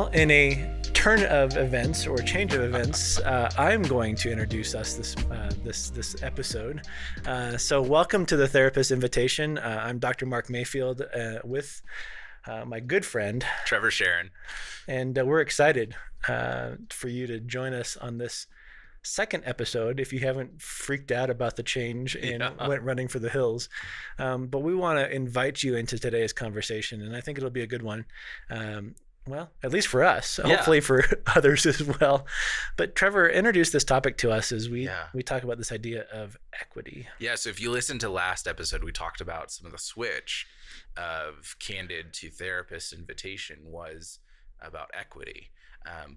Well, in a turn of events or change of events, I'm going to introduce us this episode. So, welcome to the Therapist Invitation. I'm Dr. Mark Mayfield with my good friend Trevor Sharon, and we're excited for you to join us on this second episode. If you haven't freaked out about the change and went running for the hills, but we want to invite you into today's conversation, and I think it'll be a good one. Well, at least for us, hopefully for others as well. But Trevor introduced this topic to us as we talk about this idea of equity. Yeah, so if you listened to last episode, we talked about some of the switch of candid to therapist invitation was about equity.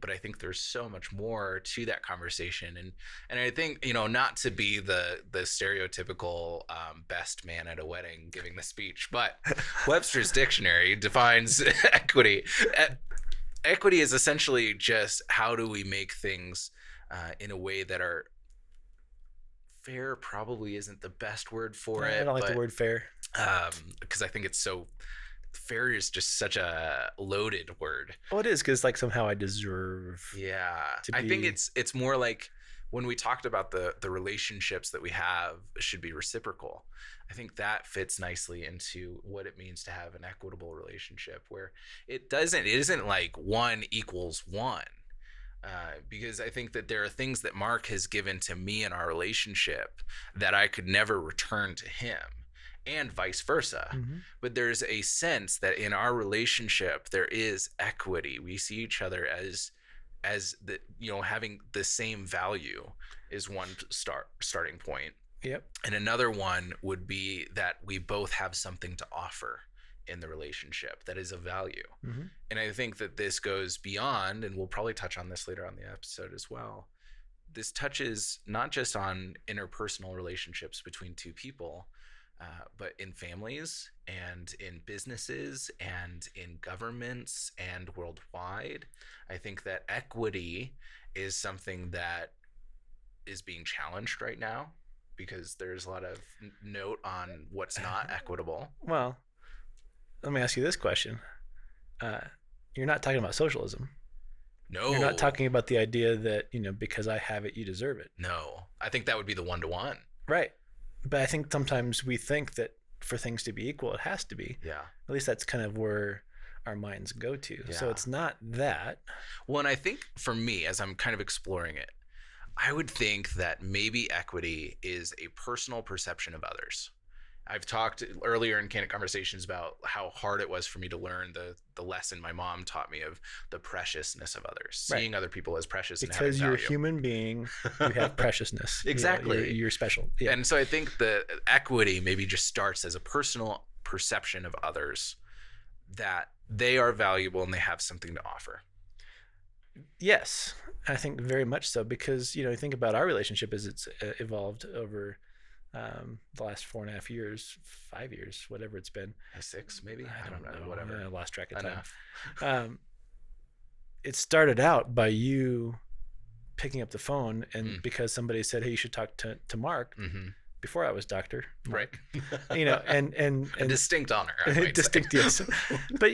But I think there's so much more to that conversation. And I think, not to be the stereotypical best man at a wedding giving the speech, but Webster's dictionary defines equity. Equity is essentially just how do we make things in a way that are fair. Probably isn't the best word for it. I don't like the word fair. Because I think it's so... Fair is just such a loaded word. Well, it is because somehow I deserve. Yeah, I think it's more like when we talked about the relationships that we have should be reciprocal. I think that fits nicely into what it means to have an equitable relationship where it isn't like 1 equals 1. Because I think that there are things that Mark has given to me in our relationship that I could never return to him. And vice versa. Mm-hmm. But there's a sense that in our relationship there is equity. We see each other as the having the same value is one starting point. Yep. And another one would be that we both have something to offer in the relationship that is of value. Mm-hmm. And I think that this goes beyond, and we'll probably touch on this later on the episode as well. This touches not just on interpersonal relationships between two people, but in families and in businesses and in governments and worldwide. I think that equity is something that is being challenged right now because there's a lot of note on what's not equitable. Well, let me ask you this question. You're not talking about socialism. No. You're not talking about the idea that, because I have it, you deserve it. No. I think that would be the one-to-one. Right. But I think sometimes we think that for things to be equal, it has to be. Yeah. At least that's kind of where our minds go to. Yeah. So it's not that. Well, and I think for me, as I'm kind of exploring it, I would think that maybe equity is a personal perception of others. I've talked earlier in Candid Conversations about how hard it was for me to learn the lesson my mom taught me of the preciousness of others, seeing other people as precious. Because and you're a human being, you have preciousness. Exactly. You're special. Yeah. And so I think the equity maybe just starts as a personal perception of others that they are valuable and they have something to offer. Yes, I think very much so because, think about our relationship as it's evolved over the last 4.5 years, 5 years, whatever it's been. 6 maybe? I don't know. Whatever. I lost track of time. It started out by you picking up the phone and because somebody said, hey, you should talk to Mark before I was Dr. Mark. Right. and a distinct honor. Distinct, yes. But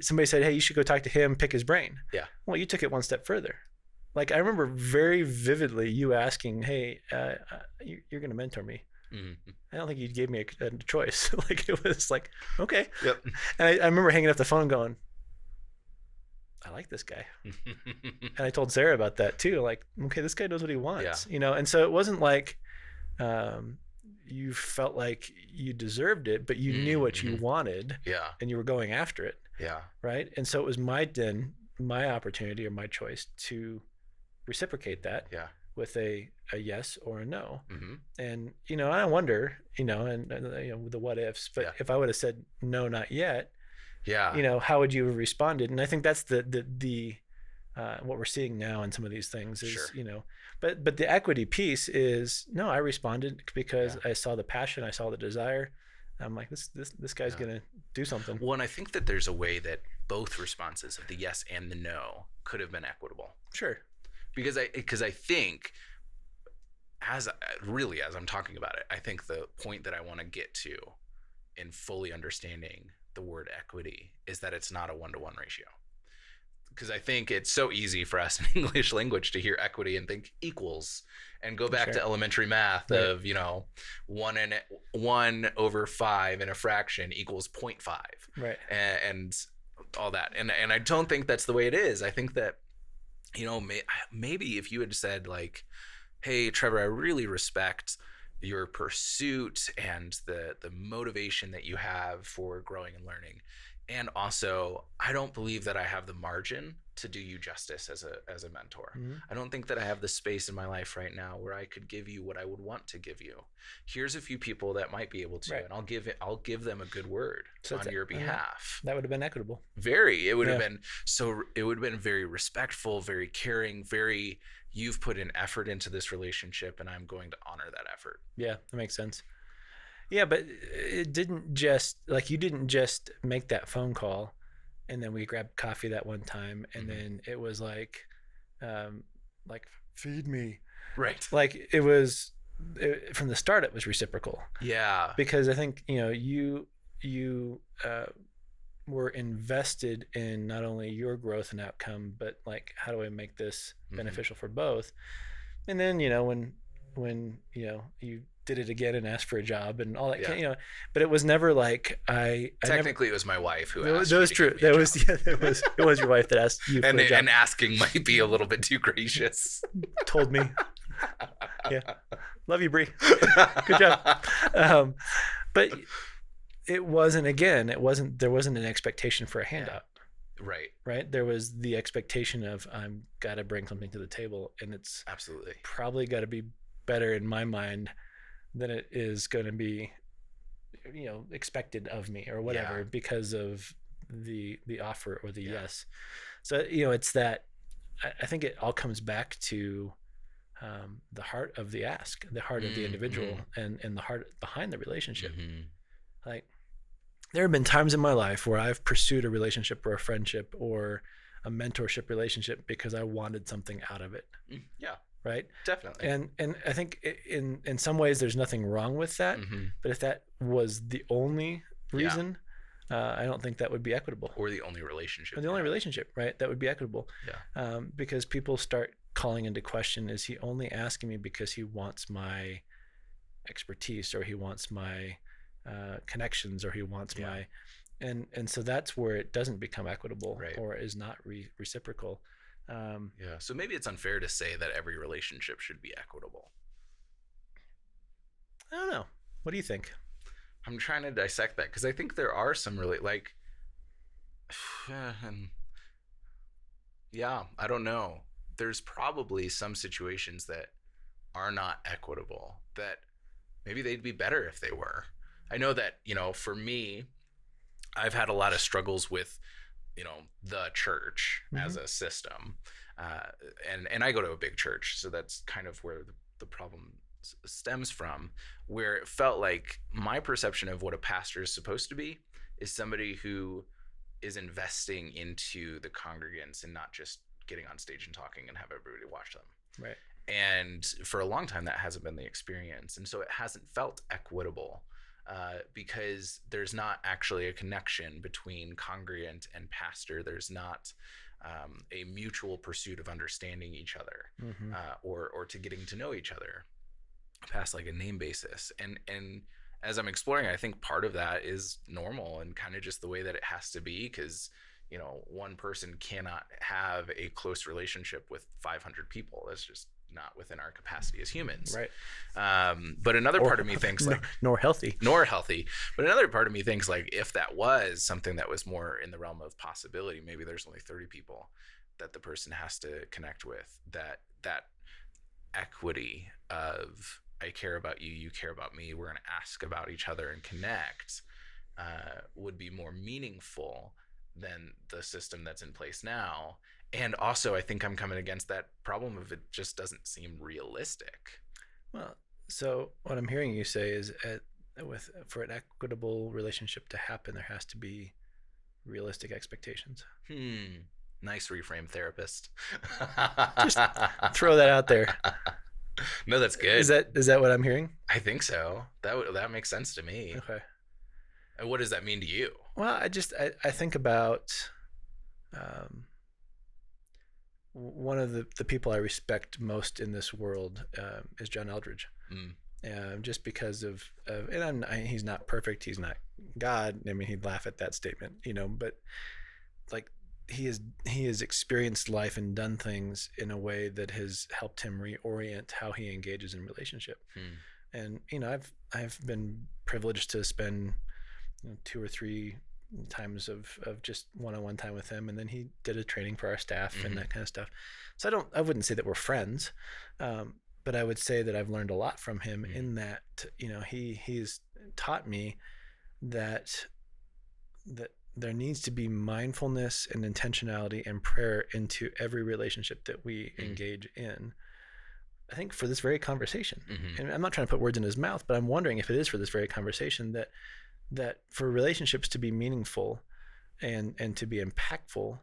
somebody said, hey, you should go talk to him, pick his brain. Yeah. Well, you took it one step further. I remember very vividly you asking, hey, you're going to mentor me. Mm-hmm. I don't think you gave me a choice. It was like, okay. Yep. And I remember hanging up the phone going, I like this guy. And I told Sarah about that too. Okay, this guy knows what he wants, And so it wasn't like you felt like you deserved it, but you knew what you wanted. Yeah. And you were going after it. Yeah. Right. And so it was my opportunity or my choice to reciprocate that with a yes or a no. Mm-hmm. And I wonder and the what ifs, but if I would have said no, not yet, how would you have responded? And I think that's the what we're seeing now in some of these things is but the equity piece is no, I responded because I saw the passion, I saw the desire. I'm like, this guy's gonna do something. Well, and I think that there's a way that both responses of the yes and the no could have been equitable. Sure. Because I think as I'm talking about it, I think the point that I want to get to in fully understanding the word equity is that it's not a 1-to-1 ratio. because I think it's so easy for us in English language to hear equity and think equals, and go back to elementary math of, you know, 1/5 in a fraction equals 0.5, right, and all that. And I don't think that's the way it is. I think that, you know, maybe if you had said like, hey, Trevor, I really respect your pursuit and the motivation that you have for growing and learning. And also, I don't believe that I have the margin to do you justice as a mentor. Mm-hmm. I don't think that I have the space in my life right now where I could give you what I would want to give you. Here's a few people that might be able to, and I'll give them a good word on your behalf. That would have been equitable. It would have been very respectful, very caring, very, you've put an effort into this relationship and I'm going to honor that effort. Yeah, that makes sense. Yeah, but it didn't just, like, you didn't just make that phone call and then we grabbed coffee that one time and then it was like feed me. Right. Like from the start, it was reciprocal. Yeah. Because I think, you know, you were invested in not only your growth and outcome, but like, how do I make this beneficial for both? And then, you know, when, you know, you did it again and asked for a job and all that, you know, but it was never like technically it was my wife who asked. That was true. It was your wife that asked you for a job. And asking might be a little bit too gracious. Told me. Yeah. Love you, Bree. Good job. But there wasn't an expectation for a handout. Right. There was the expectation of, I'm got to bring something to the table, and it's absolutely probably got to be better in my mind than it is going to be, you know, expected of me or whatever, because of the offer or the yes. So, you know, it's that, I think it all comes back to the heart of the ask, the heart of the individual, and the heart behind the relationship. Like, there have been times in my life where I've pursued a relationship or a friendship or a mentorship relationship because I wanted something out of it. Yeah. Right. Definitely. And I think in some ways there's nothing wrong with that, but if that was the only reason, I don't think that would be equitable. Or the only relationship. Or the only relationship, right? That would be equitable. Yeah. Because people start calling into question, is he only asking me because he wants my expertise, or he wants my connections, or he wants my, and so that's where it doesn't become equitable, or is not reciprocal. So maybe it's unfair to say that every relationship should be equitable. I don't know. What do you think? I'm trying to dissect that, because I think there are some really, like, I don't know. There's probably some situations that are not equitable that maybe they'd be better if they were. I know that, you know, for me, I've had a lot of struggles with, you know, the church as a system, and I go to a big church, so that's kind of where the problem stems from, where it felt like my perception of what a pastor is supposed to be is somebody who is investing into the congregants and not just getting on stage and talking and have everybody watch them. Right. And for a long time that hasn't been the experience, and so it hasn't felt equitable. Because there's not actually a connection between congregant and pastor. There's not a mutual pursuit of understanding each other, or to getting to know each other past like a name basis. And as I'm exploring, I think part of that is normal and kind of just the way that it has to be, because, you know, one person cannot have a close relationship with 500 people. That's just not within our capacity as humans. Right. But another part of me thinks like nor healthy. But another part of me thinks like, if that was something that was more in the realm of possibility, maybe there's only 30 people that the person has to connect with, that equity of, I care about you, you care about me, we're going to ask about each other and connect, would be more meaningful than the system that's in place now. And also, I think I'm coming against that problem of it just doesn't seem realistic. Well, so what I'm hearing you say is for an equitable relationship to happen, there has to be realistic expectations. Nice reframe, therapist. Just throw that out there. No, that's good. Is that what I'm hearing? I think so. That makes sense to me. Okay. And what does that mean to you? Well, I think about one of the people I respect most in this world is John Eldredge. Just because of and he's not perfect. He's not God. I mean, he'd laugh at that statement, but like he has experienced life and done things in a way that has helped him reorient how he engages in relationship. And, I've been privileged to spend 2 or 3 times of just one-on-one time with him. And then he did a training for our staff and that kind of stuff. So I wouldn't say that we're friends. But I would say that I've learned a lot from him in that, he's taught me that there needs to be mindfulness and intentionality and prayer into every relationship that we engage in. I think for this very conversation, and I'm not trying to put words in his mouth, but I'm wondering if it is for this very conversation that for relationships to be meaningful and to be impactful,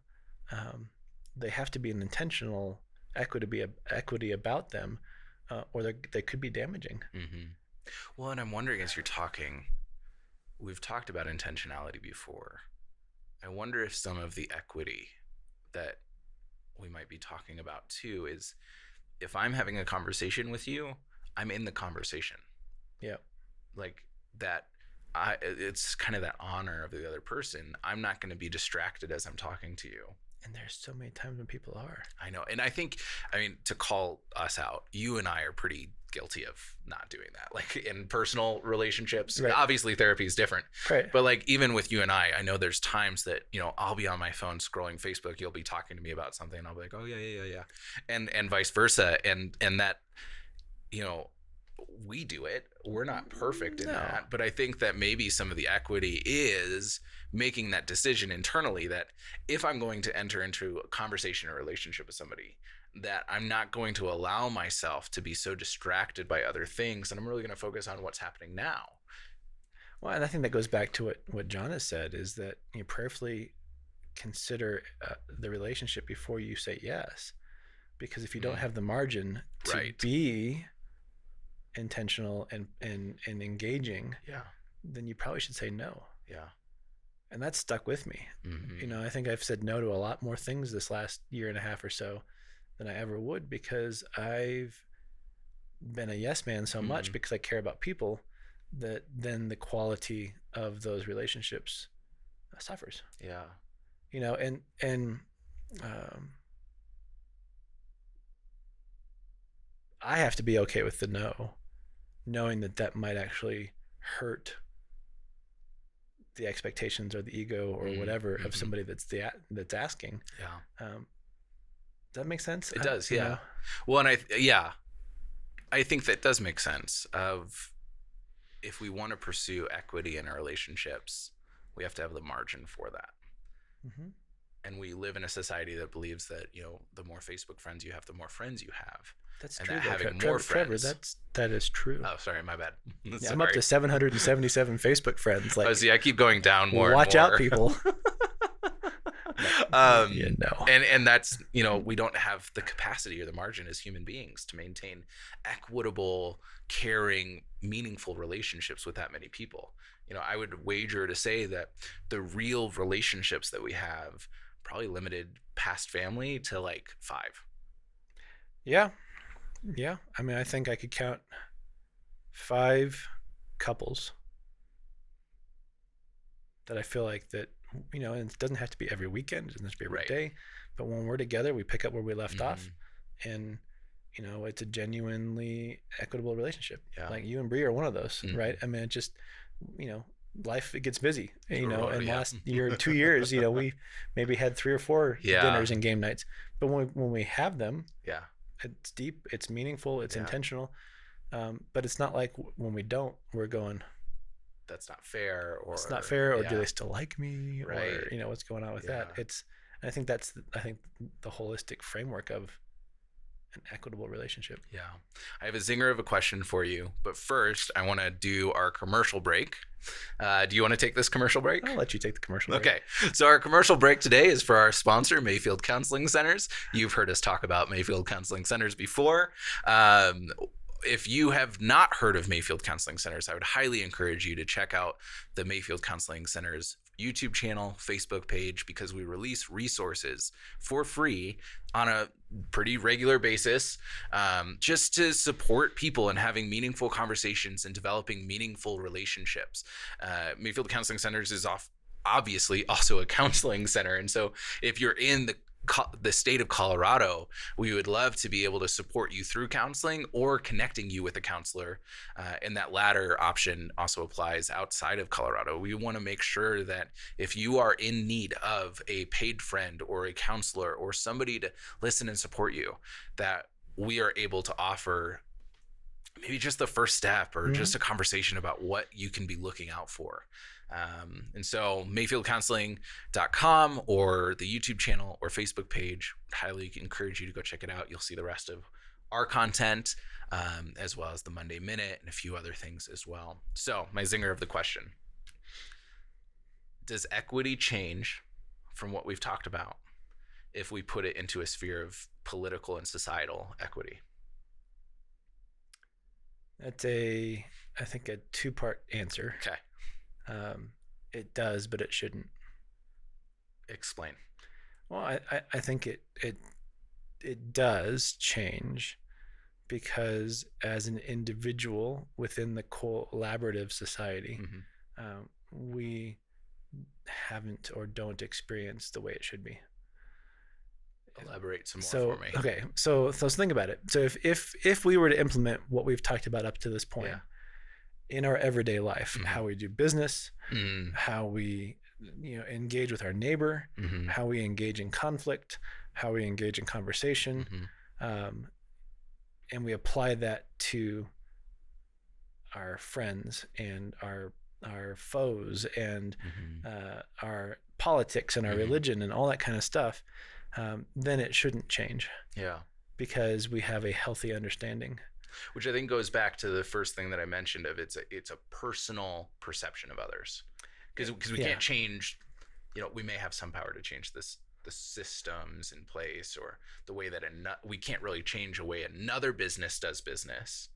they have to be an intentional equity about them, or they could be damaging. Well, and I'm wondering, as you're talking, we've talked about intentionality before. I wonder if some of the equity that we might be talking about too is, if I'm having a conversation with you, I'm in the conversation. Yeah. Like that, it's kind of that honor of the other person. I'm not going to be distracted as I'm talking to you. And there's so many times when people are. I know. And I mean, to call us out, you and I are pretty guilty of not doing that. Like in personal relationships, right. Obviously therapy is different. Right. But like even with you and I know there's times that, I'll be on my phone scrolling Facebook. You'll be talking to me about something and I'll be like, oh yeah. And vice versa. And that, we do it. We're not perfect in that. But I think that maybe some of the equity is making that decision internally that if I'm going to enter into a conversation or relationship with somebody, that I'm not going to allow myself to be so distracted by other things, and I'm really going to focus on what's happening now. Well, and I think that goes back to what John has said, is that you prayerfully consider the relationship before you say yes. Because if you don't have the margin to be intentional and engaging, then you probably should say no. Yeah. And that's stuck with me. I think I've said no to a lot more things this last year and a half or so than I ever would, because I've been a yes man so much because I care about people, that then the quality of those relationships suffers. Yeah. And I have to be okay with the no, knowing that might actually hurt the expectations or the ego or whatever of somebody that's asking. Yeah. Does that make sense? It does. Yeah. Well, and I think that does make sense. Of if we want to pursue equity in our relationships, we have to have the margin for that. And we live in a society that believes that, the more Facebook friends you have, the more friends you have. That's and true. That having more friends. Trevor, that is true. Oh, sorry, my bad. Yeah, I'm up to 777 Facebook friends. Like, I keep going down more. Watch and more. Out, people. And that's, we don't have the capacity or the margin as human beings to maintain equitable, caring, meaningful relationships with that many people. I would wager to say that the real relationships that we have probably limited past family to like 5. Yeah. I mean, I think I could count 5 couples that I feel like that, and it doesn't have to be every weekend, it doesn't have to be every day, but when we're together, we pick up where we left off, and it's a genuinely equitable relationship. Yeah. Like you and Bree are one of those, right? I mean, it just, life, it gets busy, and last year, 2 years, we maybe had 3 or 4 dinners and game nights, but when we have them, it's deep, it's meaningful, it's intentional, but it's not like when we don't, we're going, that's not fair, or it's not fair, or do they still like me, right. or what's going on with that. I think that's the holistic framework of an equitable relationship. Yeah. I have a zinger of a question for you, but first I want to do our commercial break. Do you want to take this commercial break? I'll let you take the commercial break. Okay. So our commercial break today is for our sponsor, Mayfield Counseling Centers. You've heard us talk about Mayfield Counseling Centers before. If you have not heard of Mayfield Counseling Centers, I would highly encourage you to check out the Mayfield Counseling Centers YouTube channel, Facebook page, because we release resources for free on a pretty regular basis, just to support people and having meaningful conversations and developing meaningful relationships. Mayfield Counseling Centers is obviously also a counseling center. And so if you're in the state of Colorado, we would love to be able to support you through counseling or connecting you with a counselor. And that latter option also applies outside of Colorado. We want to make sure that if you are in need of a paid friend or a counselor or somebody to listen and support you, that we are able to offer maybe just the first step or just a conversation about what you can be looking out for. And so mayfieldcounseling.com or the YouTube channel or Facebook page, highly encourage you to go check it out. You'll see the rest of our content, as well as the Monday Minute and a few other things as well. So my zinger of the question: does equity change from what we've talked about if we put it into a sphere of political and societal equity? That's I think a two-part answer. Okay. It does, but it shouldn't. Explain. Well, I think it does change, because as an individual within the collaborative society, we haven't or don't experience the way it should be. Elaborate some more for me. Okay, so let's think about it. So if we were to implement what we've talked about up to this point in our everyday life, how we do business, how we engage with our neighbor, how we engage in conflict, how we engage in conversation, and we apply that to our friends and our foes and our politics and our religion and all that kind of stuff, then it shouldn't change. Yeah. Because we have a healthy understanding. Which I think goes back to the first thing that I mentioned of it's a personal perception of others. Because we can't change, we may have some power to change the systems in place or the way that we can't really change the way another business does business,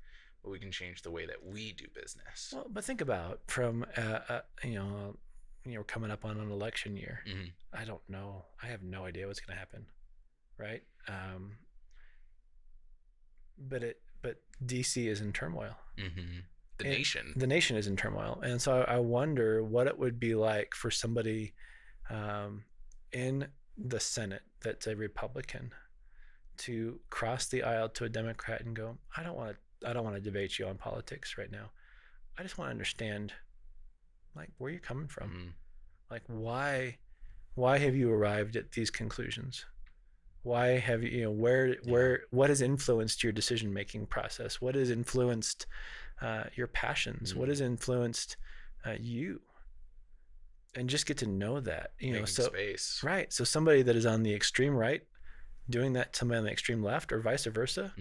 but we can change the way that we do business. Well, but think about from, we're coming up on an election year. I don't know. I have no idea what's going to happen. Right. But DC is in turmoil. The nation is in turmoil. And so I wonder what it would be like for somebody in the Senate that's a Republican to cross the aisle to a Democrat and go, I don't want to debate you on politics right now. I just want to understand where you're coming from. Why have you arrived at these conclusions? Why have you, what has influenced your decision-making process? What has influenced your passions? What has influenced you? And just get to know that, Making space. Right. So somebody that is on the extreme right, doing that to somebody on the extreme left or vice versa,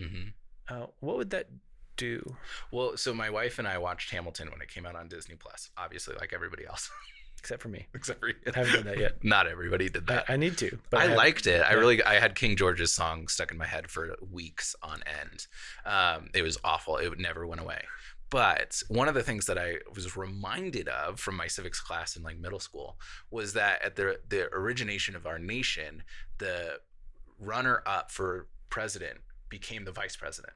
what would that do? Well, so my wife and I watched Hamilton when it came out on Disney Plus, obviously, like everybody else. Except for me. Except for you. I haven't done that yet. Not everybody did that. I need to. But I liked it. Yeah. I had King George's song stuck in my head for weeks on end. It was awful. It never went away. But one of the things that I was reminded of from my civics class in middle school was that at the origination of our nation, the runner-up for president became the vice president.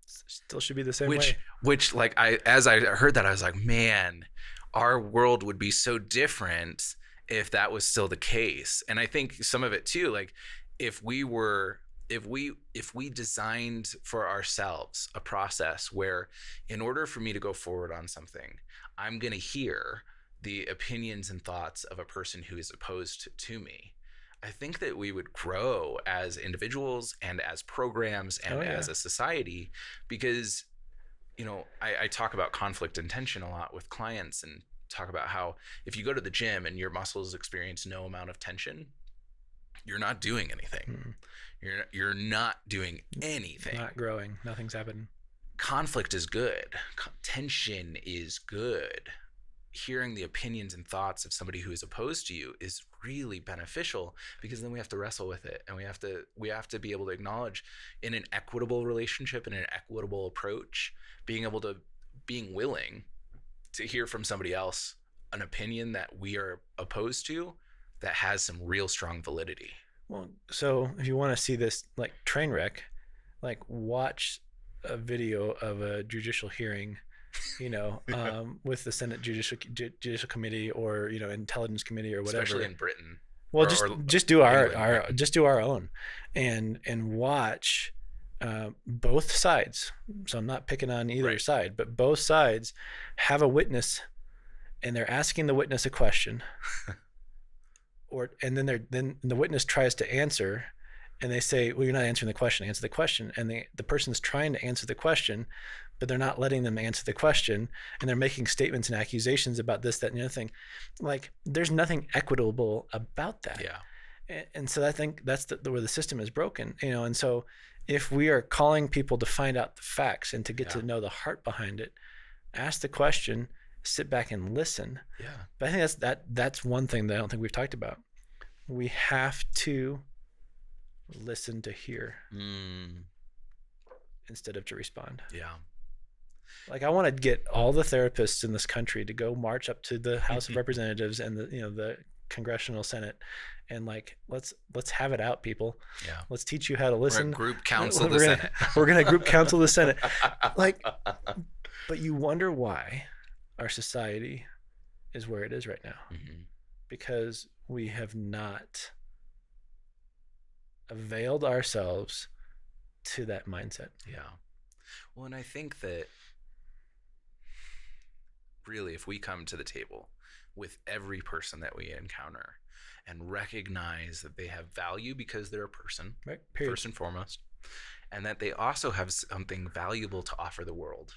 Still should be the same way. Which as I heard that, I was like, man, our world would be so different if that was still the case. And I think some of it too, if we designed for ourselves a process where in order for me to go forward on something, I'm going to hear the opinions and thoughts of a person who is opposed to me, I think that we would grow as individuals and as programs and as a society, because I talk about conflict and tension a lot with clients and talk about how if you go to the gym and your muscles experience no amount of tension, you're not doing anything. You're not doing anything. Not growing. Nothing's happening. Conflict is good. Tension is good. Hearing the opinions and thoughts of somebody who is opposed to you is really beneficial, because then we have to wrestle with it, and we have to be able to acknowledge in an equitable relationship and an equitable approach, being willing to hear from somebody else an opinion that we are opposed to that has some real strong validity. Well, so if you want to see this like train wreck, like watch a video of a judicial hearing, with the Senate Judicial Committee, or Intelligence Committee, or whatever. Especially in Britain. Well, just do our own, and watch both sides. So I'm not picking on either side, but both sides have a witness, and they're asking the witness a question, and then the witness tries to answer, and they say, "Well, you're not answering the question. Answer the question." And the person's trying to answer the question, but they're not letting them answer the question, and they're making statements and accusations about this, that, and the other thing. Like, there's nothing equitable about that. Yeah. And so I think that's where the system is broken, And so if we are calling people to find out the facts and to get to know the heart behind it, ask the question, sit back and listen. Yeah. But I think that's one thing that I don't think we've talked about. We have to listen to hear instead of to respond. Yeah. Like, I want to get all the therapists in this country to go march up to the House of Representatives and the Congressional Senate, and like, let's have it out, people. Yeah. Let's teach you how to listen. We're gonna group counsel the Senate. We're gonna group counsel the Senate. Like, but you wonder why our society is where it is right now, because we have not availed ourselves to that mindset. Yeah. Well, and I think that really, if we come to the table with every person that we encounter and recognize that they have value because they're a person, right, first and foremost, and that they also have something valuable to offer the world.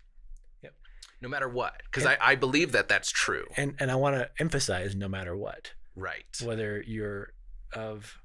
Yep. No matter what, because I believe that that's true. And I want to emphasize, no matter what. Right. Whether you're of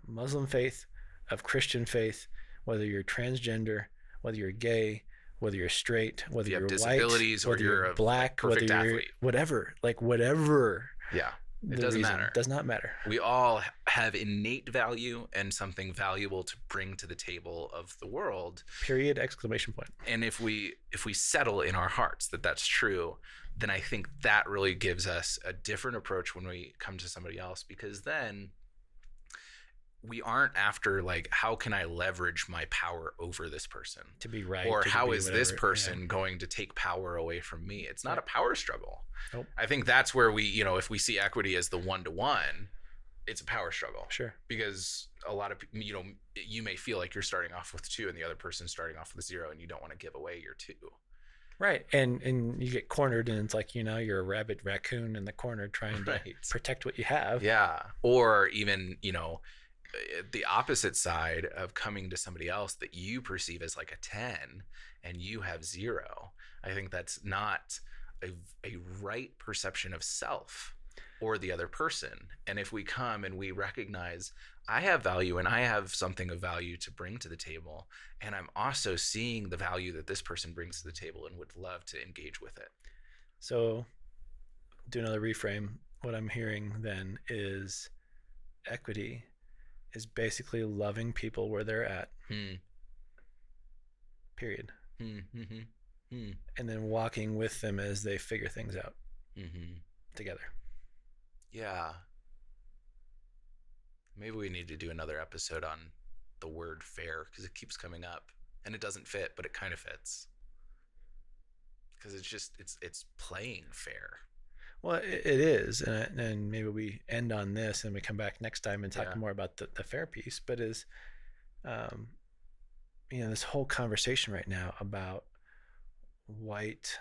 Muslim faith, of Christian faith, whether you're transgender, whether you're gay, whether you're straight, whether you're disabilities, white, whether you're black, whether you're athlete. Whatever. Yeah. It doesn't matter. Does not matter. We all have innate value and something valuable to bring to the table of the world. Period! Exclamation point. And if we settle in our hearts that that's true, then I think that really gives us a different approach when we come to somebody else, because then we aren't after like, how can I leverage my power over this person to be right, or how is this person going to take power away from me? It's not a power struggle. Nope. I think that's where we, if we see equity as the one-to-one, it's a power struggle. Sure. Because a lot of, you may feel like you're starting off with 2 and the other person's starting off with 0, and you don't want to give away your 2. Right. And you get cornered, and it's like, you're a rabid raccoon in the corner trying to protect what you have. Yeah. Or even, the opposite side of coming to somebody else that you perceive as like a 10 and you have 0. I think that's not a right perception of self or the other person. And if we come and we recognize I have value and I have something of value to bring to the table, and I'm also seeing the value that this person brings to the table and would love to engage with it. So do another reframe. What I'm hearing then is equity is basically loving people where they're at. Period. And then walking with them as they figure things out together. Yeah. Maybe we need to do another episode on the word fair, because it keeps coming up and it doesn't fit, but it kind of fits. Because it's playing fair. Well, it is, and maybe we end on this and we come back next time and talk more about the fair piece. But this whole conversation right now about white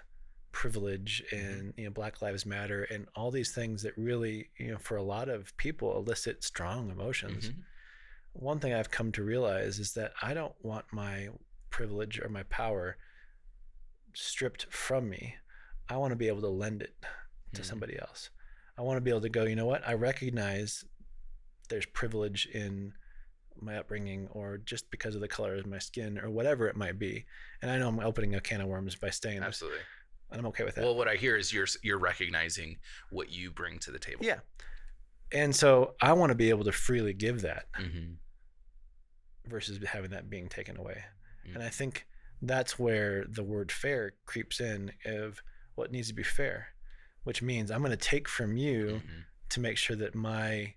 privilege and Black Lives Matter and all these things that really for a lot of people elicit strong emotions. One thing I've come to realize is that I don't want my privilege or my power stripped from me. I want to be able to lend it to somebody else. I want to be able to go, you know what? I recognize there's privilege in my upbringing, or just because of the color of my skin, or whatever it might be. And I know I'm opening a can of worms by saying this. Absolutely. And I'm okay with that. Well, what I hear is you're recognizing what you bring to the table. Yeah. And so I want to be able to freely give that versus having that being taken away. And I think that's where the word fair creeps in, of what needs to be fair. which means I'm going to take from you to make sure that my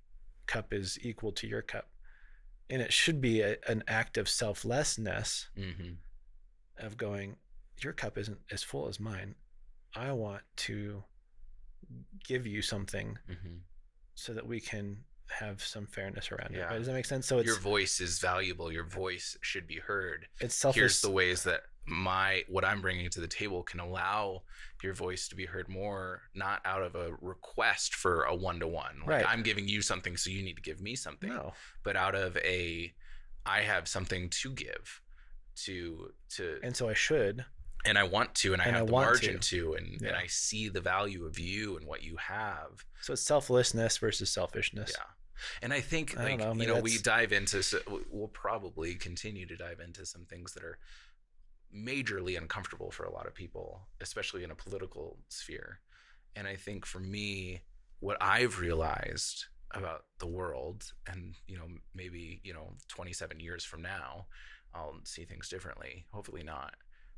cup is equal to your cup. And it should be an act of selflessness of going, your cup isn't as full as mine. I want to give you something so that we can have some fairness around it. Right? Does that make sense? So your voice is valuable. Your voice should be heard. It's selfish. Here's the ways that what I'm bringing to the table can allow your voice to be heard more, not out of a request for a one-to-one. Like, right. I'm giving you something, so you need to give me something. No. But out of I have something to give to. And so I should. And I want to, and I have the margin to, and I see the value of you and what you have. So it's selflessness versus selfishness. Yeah. And I think, we dive into, we'll probably continue to dive into some things that are majorly uncomfortable for a lot of people, especially in a political sphere. And I think for me, what I've realized about the world, and, maybe, 27 years from now, I'll see things differently. Hopefully not.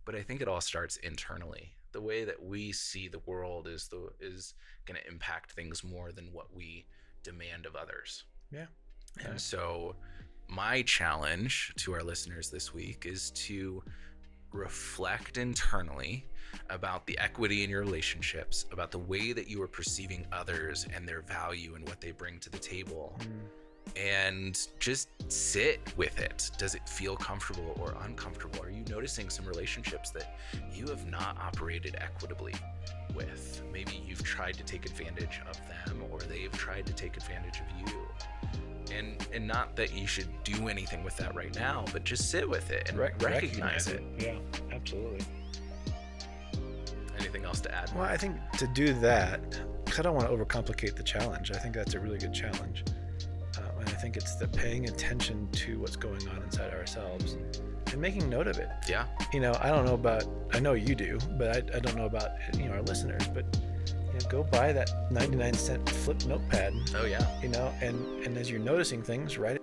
But I think it all starts internally. The way that we see the world is going to impact things more than what we demand of others. Yeah. And so my challenge to our listeners this week is to reflect internally about the equity in your relationships, about the way that you are perceiving others and their value and what they bring to the table. And just sit with it. Does it feel comfortable or uncomfortable? Are you noticing some relationships that you have not operated equitably with? Maybe you've tried to take advantage of them, or they've tried to take advantage of you. And not that you should do anything with that right now, but just sit with it and recognize it. Yeah, absolutely. Anything else to add? Well, I think to do that, because I don't want to overcomplicate the challenge. I think that's a really good challenge. And I think it's the paying attention to what's going on inside ourselves and making note of it. Yeah. I know you do, but I don't know about, our listeners, but go buy that 99-cent flip notepad. Oh yeah. And as you're noticing things, write